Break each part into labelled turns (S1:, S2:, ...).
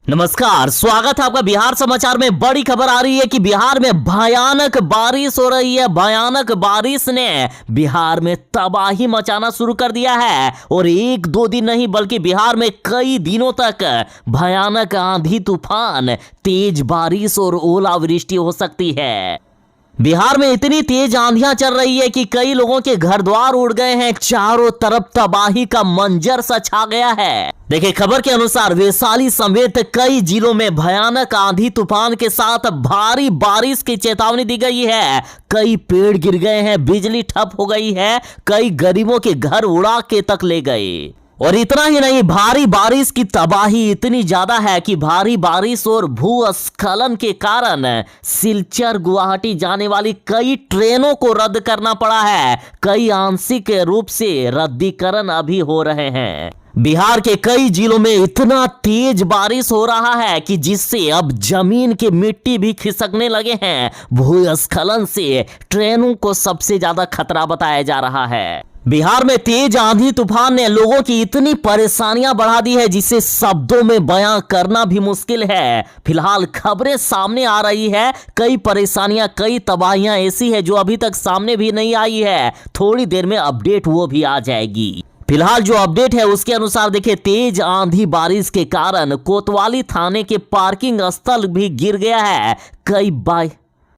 S1: नमस्कार, स्वागत है आपका बिहार समाचार में। बड़ी खबर आ रही है कि बिहार में भयानक बारिश हो रही है। भयानक बारिश ने बिहार में तबाही मचाना शुरू कर दिया है और एक दो दिन नहीं बल्कि बिहार में कई दिनों तक भयानक आंधी तूफान, तेज बारिश और ओलावृष्टि हो सकती है। बिहार में इतनी तेज आंधियां चल रही है कि कई लोगों के घर द्वार उड़ गए हैं। चारों तरफ तबाही का मंजर सा छा गया है। देखिए, खबर के अनुसार वैशाली समेत कई जिलों में भयानक आंधी तूफान के साथ भारी बारिश की चेतावनी दी गई है। कई पेड़ गिर गए हैं, बिजली ठप हो गई है, कई गरीबों के घर उड़ा के तक ले गए। और इतना ही नहीं, भारी बारिश की तबाही इतनी ज्यादा है कि भारी बारिश और भूस्खलन के कारण सिलचर गुवाहाटी जाने वाली कई ट्रेनों को रद्द करना पड़ा है। कई आंशिक रूप से रद्दीकरण अभी हो रहे हैं। बिहार के कई जिलों में इतना तेज बारिश हो रहा है कि जिससे अब जमीन की मिट्टी भी खिसकने लगे हैं। भूस्खलन से ट्रेनों को सबसे ज्यादा खतरा बताया जा रहा है। बिहार में तेज आंधी तूफान ने लोगों की इतनी परेशानियां बढ़ा दी है जिसे शब्दों में बयां करना भी मुश्किल है। फिलहाल खबरें सामने आ रही है, कई परेशानियां, कई तबाहियां ऐसी है जो अभी तक सामने भी नहीं आई है। थोड़ी देर में अपडेट वो भी आ जाएगी। फिलहाल जो अपडेट है उसके अनुसार देखिए, तेज आंधी बारिश के कारण कोतवाली थाने के पार्किंग स्थल भी गिर गया है।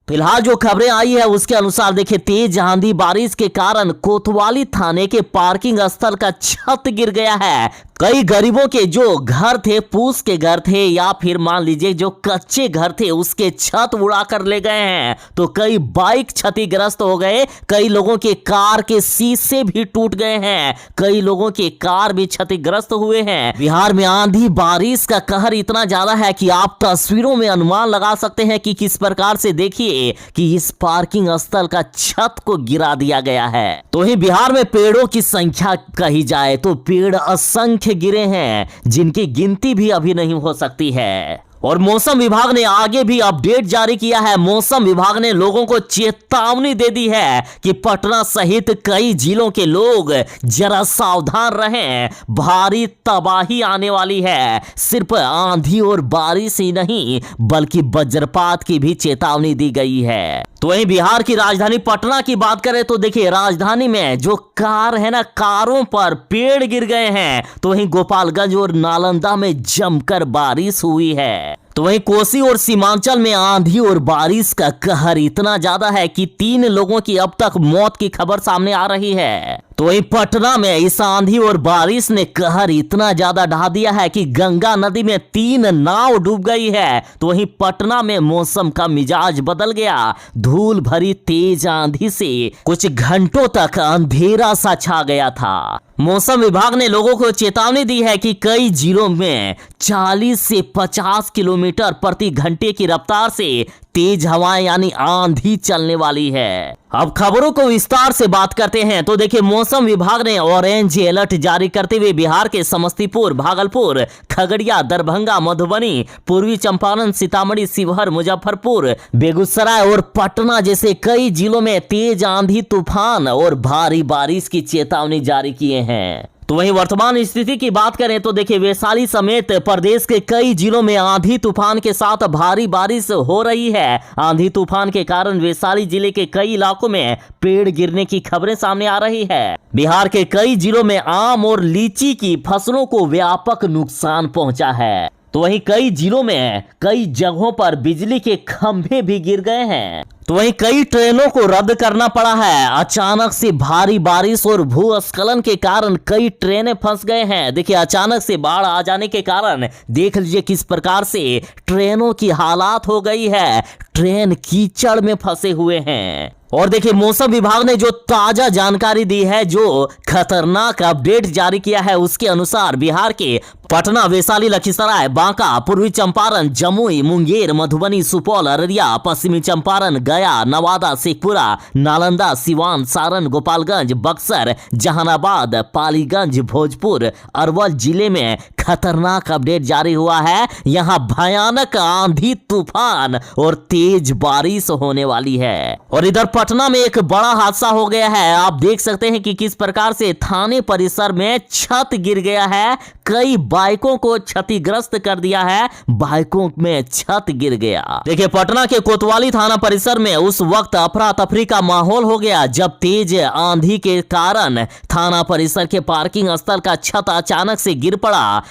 S1: फिलहाल जो खबरें आई है उसके अनुसार देखिए, तेज आंधी बारिश के कारण कोतवाली थाने के पार्किंग स्थल का छत गिर गया है। कई गरीबों के जो घर थे, पूस के घर थे या फिर मान लीजिए जो कच्चे घर थे, उसके छत उड़ा कर ले गए हैं। तो कई बाइक क्षतिग्रस्त हो गए, कई लोगों के कार के शीशे भी टूट गए हैं, कई लोगों के कार भी क्षतिग्रस्त हुए हैं। बिहार में आंधी बारिश का कहर इतना ज्यादा है कि आप तस्वीरों में अनुमान लगा सकते हैं कि किस प्रकार से देखिए कि इस पार्किंग स्थल का छत को गिरा दिया गया है। तो ही बिहार में पेड़ों की संख्या कही जाए तो पेड़ असंख्य गिरे हैं, जिनकी गिनती भी अभी नहीं हो सकती है। और मौसम विभाग ने आगे भी अपडेट जारी किया है। मौसम विभाग ने लोगों को चेतावनी दे दी है कि पटना सहित कई जिलों के लोग जरा सावधान रहें, भारी तबाही आने वाली है। सिर्फ आंधी और बारिश ही नहीं बल्कि वज्रपात की भी चेतावनी दी गई है। तो वहीं बिहार की राजधानी पटना की बात करें तो देखिए, राजधानी में जो कार है ना, कारों पर पेड़ गिर गए हैं। तो वहीं गोपालगंज और नालंदा में जमकर बारिश हुई है। तो वहीं कोसी और सीमांचल में आंधी और बारिश का कहर इतना ज्यादा है कि 3 लोगों की अब तक मौत की खबर सामने आ रही है। तो वहीं पटना में इस आंधी और बारिश ने कहर इतना ज्यादा ढा दिया है कि गंगा नदी में 3 नाव डूब गई है। तो वहीं पटना में मौसम का मिजाज बदल गया। धूल भरी तेज आंधी से कुछ घंटों तक अंधेरा सा छा गया था। मौसम विभाग ने लोगों को चेतावनी दी है कि कई जिलों में 40 से 50 किलोमीटर प्रति घंटे की रफ्तार से तेज हवाएं यानी आंधी चलने वाली है। अब खबरों को विस्तार से बात करते हैं। तो देखिए, मौसम विभाग ने ऑरेंज अलर्ट जारी करते हुए बिहार के समस्तीपुर, भागलपुर, खगड़िया, दरभंगा, मधुबनी, पूर्वी चंपारण, सीतामढ़ी, शिवहर, मुजफ्फरपुर, बेगूसराय और पटना जैसे कई जिलों में तेज आंधी तूफान और भारी बारिश की चेतावनी जारी किए हैं। तो वहीं वर्तमान स्थिति की बात करें तो देखिए, वैशाली समेत प्रदेश के कई जिलों में आंधी तूफान के साथ भारी बारिश हो रही है। आंधी तूफान के कारण वैशाली जिले के कई इलाकों में पेड़ गिरने की खबरें सामने आ रही है। बिहार के कई जिलों में आम और लीची की फसलों को व्यापक नुकसान पहुंचा है। तो वहीं कई जिलों में कई जगहों पर बिजली के खंभे भी गिर गए हैं। तो वहीं कई ट्रेनों को रद्द करना पड़ा है। अचानक से भारी बारिश और भूस्खलन के कारण कई ट्रेनें फंस गए हैं। देखिए, अचानक से बाढ़ आ जाने के कारण देख लीजिए किस प्रकार से ट्रेनों की हालात हो गई है। ट्रेन कीचड़ में फंसे हुए हैं। और देखिए, मौसम विभाग ने जो ताजा जानकारी दी है, जो खतरनाक अपडेट जारी किया है, उसके अनुसार बिहार के पटना, वैशाली, लखीसराय, बांका, पूर्वी चंपारण, जमुई, मुंगेर, मधुबनी, सुपौल, अररिया, पश्चिमी चंपारण, गया, नवादा, शेखपुरा, नालंदा, सिवान, सारण, गोपालगंज, बक्सर, जहानाबाद, पालीगंज, भोजपुर, अरवल जिले में खतरनाक अपडेट जारी हुआ है। यहां भयानक आंधी तूफान और तेज बारिश होने वाली है। और इधर पटना में एक बड़ा हादसा हो गया है। आप देख सकते हैं कि किस प्रकार से थाने परिसर में छत गिर गया है। कई बाइकों को क्षतिग्रस्त कर दिया है, बाइकों में छत गिर गया। देखिए पटना के कोतवाली थाना परिसर में उस वक्त अफरा तफरी का माहौल हो गया जब तेज आंधी के कारण थाना परिसर के पार्किंग स्थल का छत अचानक से गिर पड़ा।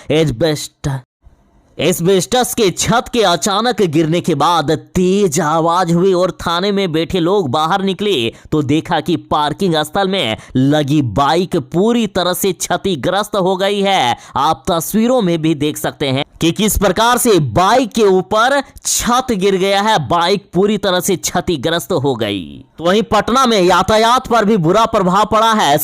S1: एस्बेस्टस के छत के अचानक गिरने के बाद तेज आवाज हुई और थाने में बैठे लोग बाहर निकले तो देखा कि पार्किंग स्थल में लगी बाइक पूरी तरह से क्षतिग्रस्त हो गई है। आप तस्वीरों में भी देख सकते हैं कि किस प्रकार से बाइक के ऊपर छत गिर गया है, बाइक पूरी तरह से क्षतिग्रस्त हो गई। तो वहीं पटना में यातायात पर भी बुरा प्रभाव पड़ा है।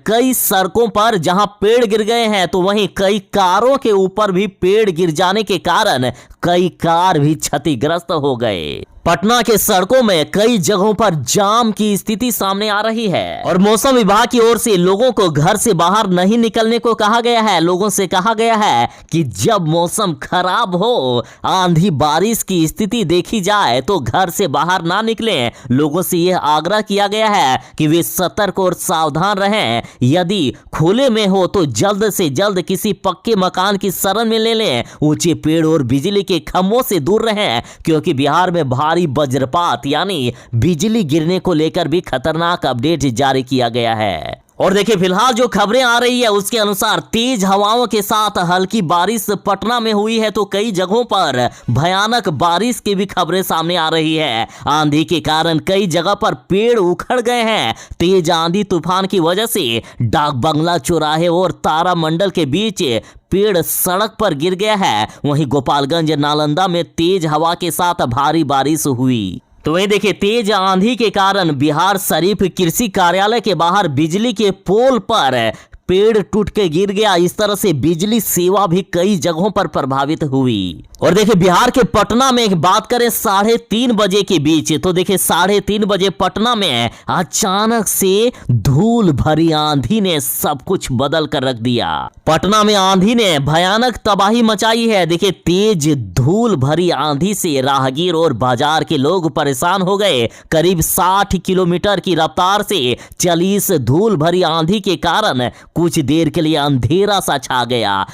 S1: कई सड़कों पर जहां पेड़ गिर गए हैं तो वहीं कई कारों के ऊपर भी पेड़ गिर जाने के कारण कई कार भी क्षतिग्रस्त हो गए। पटना के सड़कों में कई जगहों पर जाम की स्थिति सामने आ रही है और मौसम विभाग की ओर से लोगों को घर से बाहर नहीं निकलने को कहा गया है। लोगों से कहा गया है कि जब मौसम खराब हो, आंधी बारिश की स्थिति देखी जाए तो घर से बाहर ना निकलें। लोगों से यह आग्रह किया गया है कि वे सतर्क और सावधान रहें। यदि खुले में हो तो जल्द से जल्द किसी पक्के मकान की शरण में ले लें। ऊंचे पेड़ और बिजली के खंभों से दूर रहें क्योंकि बिहार में भारी वज्रपात यानी बिजली गिरने को लेकर भी खतरनाक अपडेट जारी किया गया है। और देखिए फिलहाल जो खबरें आ रही है उसके अनुसार तेज हवाओं के साथ हल्की बारिश पटना में हुई है तो कई जगहों पर भयानक बारिश की भी खबरें सामने आ रही है। आंधी के कारण कई जगह पर पेड़ उखड़ गए हैं। तेज आंधी तूफान की वजह से डाक बंगला चौराहे और तारामंडल के बीच पेड़ सड़क पर गिर गया है। वहीं गोपालगंज नालंदा में तेज हवा के साथ भारी बारिश हुई। तो वही देखिए तेज आंधी के कारण बिहार शरीफ कृषि कार्यालय के बाहर बिजली के पोल पर पेड़ टूट के गिर गया। इस तरह से बिजली सेवा भी कई जगहों पर प्रभावित हुई। और देखिए बिहार के पटना में एक बात करें 3:30 बजे के बीच तो देखिए 3:30 बजे पटना में अचानक से धूल भरी आंधी ने सब कुछ बदल कर रख दिया। पटना में आंधी ने भयानक तबाही मचाई है। देखिए तेज धूल भरी आंधी से राहगीर और बाजार के लोग परेशान हो गए। करीब 60 किलोमीटर की रफ्तार से चली इस धूल भरी आंधी के कारण कुछ देर के लिए अंधेरा सा छा गया।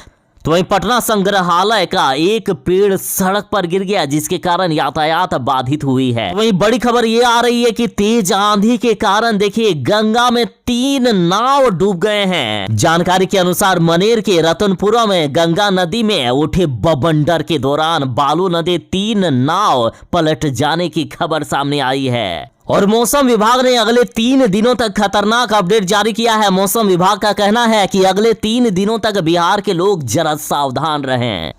S1: तो वहीं पटना संग्रहालय का एक पेड़ सड़क पर गिर गया जिसके कारण यातायात बाधित हुई है। वहीं बड़ी खबर ये आ रही है कि तेज आंधी के कारण देखिए गंगा में 3 नाव डूब गए हैं। जानकारी के अनुसार मनेर के रतनपुरा में गंगा नदी में उठे बवंडर के दौरान बालू नदी 3 नाव पलट जाने की खबर सामने आई है। और मौसम विभाग ने अगले 3 दिनों तक खतरनाक अपडेट जारी किया है। मौसम विभाग का कहना है कि अगले 3 दिनों तक बिहार के लोग जरा सावधान रहें।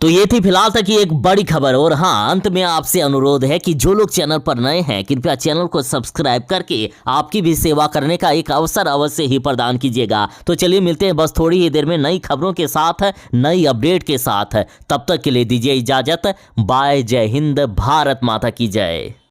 S1: तो ये थी फिलहाल तक की एक बड़ी खबर। और हाँ, अंत में आपसे अनुरोध है कि जो लोग चैनल पर नए हैं कृपया चैनल को सब्सक्राइब करके आपकी भी सेवा करने का एक अवसर अवश्य ही प्रदान कीजिएगा। तो चलिए मिलते हैं बस थोड़ी ही देर में नई खबरों के साथ, नई अपडेट के साथ। तब तक के लिए दीजिए इजाजत। बाय। जय हिंद। भारत माता की जय।